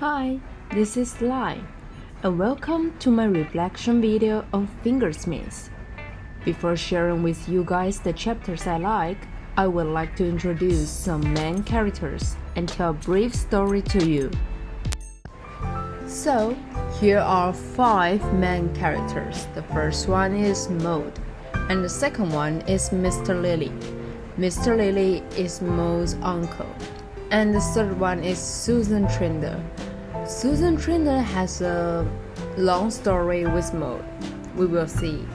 Hi, this is Lai, and welcome to my reflection video of Fingersmith. Before sharing with you guys the chapters I like, I would like to introduce some main characters and tell a brief story to you. So, here are 5 main characters. The first one is Maud, and the second one is Mr. Lily. Mr. Lily is Maud's uncle. And the third one is Susan Trinder. Susan Trinder has a long story with Maud. We will see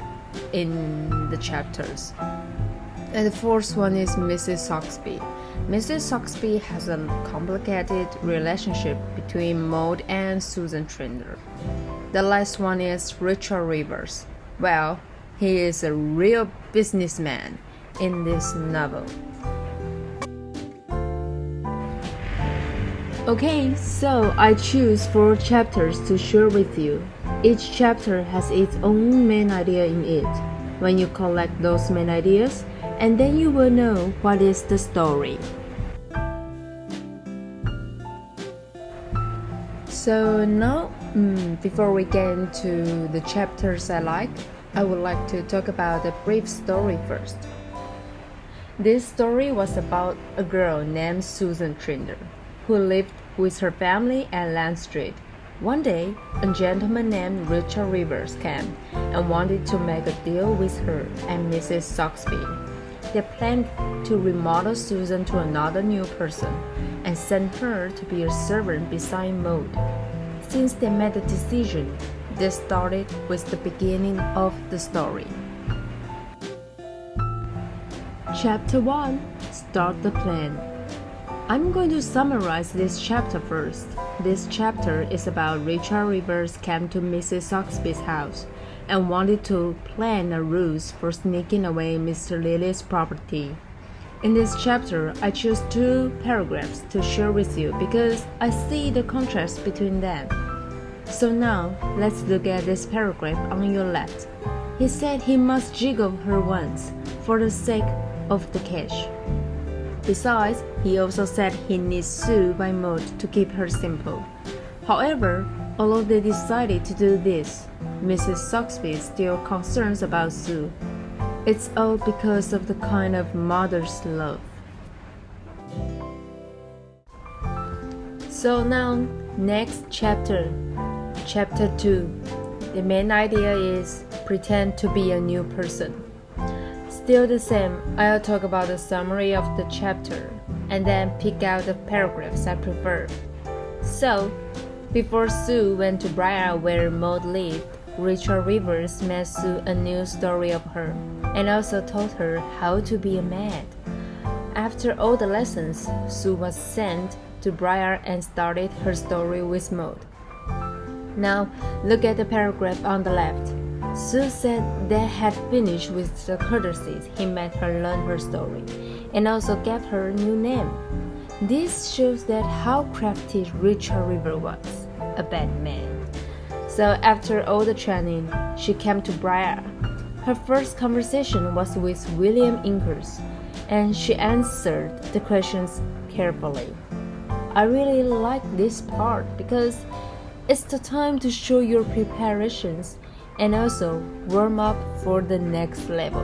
in the chapters. And the fourth one is Mrs. Soxby. Mrs. Soxby has a complicated relationship between Maud and Susan Trinder. The last one is Richard Rivers. Well, he is a real businessman in this novel. Okay, so I choose 4 chapters to share with you. Each chapter has its own main idea in it. When you collect those main ideas, and then you will know what is the story. So now, before we get into the chapters I like, I would like to talk about a brief story first. This story was about a girl named Susan Trinder, who lived with her family at Land Street. One day, a gentleman named Richard Rivers came and wanted to make a deal with her and Mrs. Soxby. They planned to remodel Susan to another new person and send her to be a servant beside Maud. Since they made the decision, they started with the beginning of the story. Chapter 1. Start the plan. I'm going to summarize this chapter first. This chapter is about Richard Rivers came to Mrs. Soxby's house and wanted to plan a ruse for sneaking away Mr. Lily's property. In this chapter, I choose 2 paragraphs to share with you because I see the contrast between them. So now, let's look at this paragraph on your left. He said he must jiggle her once for the sake of the cash. Besides, he also said he needs Sue by Maud to keep her simple. However, although they decided to do this, Mrs. Soxby is still concerned about Sue. It's all because of the kind of mother's love. So now, next chapter. Chapter 2. The main idea is pretend to be a new person. Still the same, I'll talk about the summary of the chapter and then pick out the paragraphs I prefer. So, before Sue went to Briar where Maud lived, Richard Rivers made Sue a new story of her and also taught her how to be a maid. After all the lessons, Sue was sent to Briar and started her story with Maud. Now, look at the paragraph on the left. Sue said they had finished with the courtesies he made her learn her story, and also gave her a new name. This shows that how crafty Richard River was, a bad man. So after all the training, she came to Briar. Her first conversation was with William Inkers, and she answered the questions carefully. I really like this part because it's the time to show your preparations and also warm up for the next level.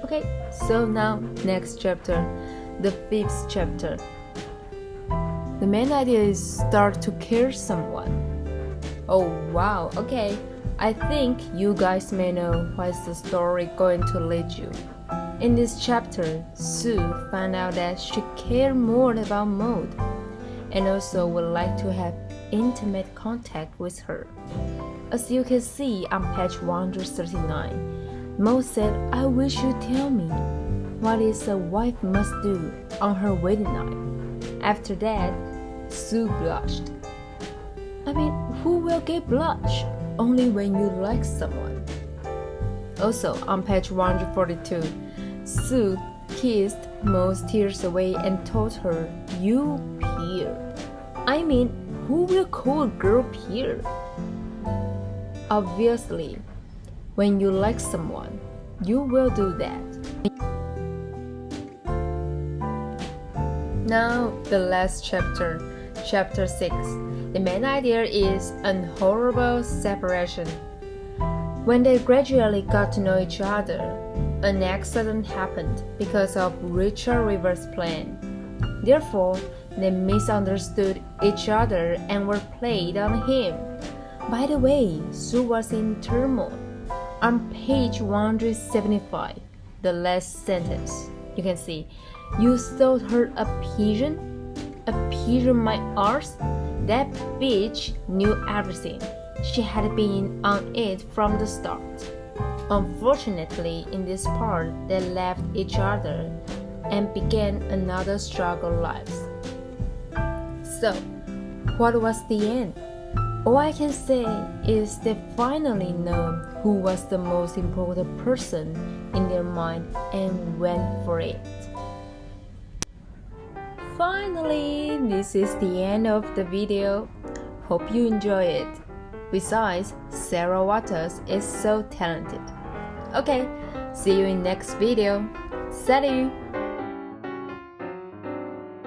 Okay, so now next chapter, the 5th chapter. The main idea is start to care someone. Oh wow, okay. I think you guys may know what's the story going to lead you. In this chapter, Sue found out that she cared more about Maud and also would like to have intimate contact with her. As you can see on page 139, Maud said, I wish you'd tell me what is a wife must do on her wedding night. After that, Sue blushed. I mean, who will get blush? Only when you like someone. Also, on page 142, Sue kissed Maud's tears away and told her, you peer. I mean, who will call a girl peer? Obviously, when you like someone, you will do that. Now, the last chapter, chapter 6. The main idea is an horrible separation. When they gradually got to know each other, an accident happened because of Richard Rivers' plan. Therefore, they misunderstood each other and were played on him. By the way, Sue was in turmoil. On page 175, the last sentence, you can see, "You sold her a pigeon? A pigeon my arse? That bitch knew everything. She had been on it from the start." Unfortunately, in this part, they left each other and began another struggle lives. So, what was the end? All I can say is they finally know who was the most important person in their mind and went for it. Finally, this is the end of the video. Hope you enjoy it. Besides, Sarah Waters is so talented. Okay, see you in next video. Salut!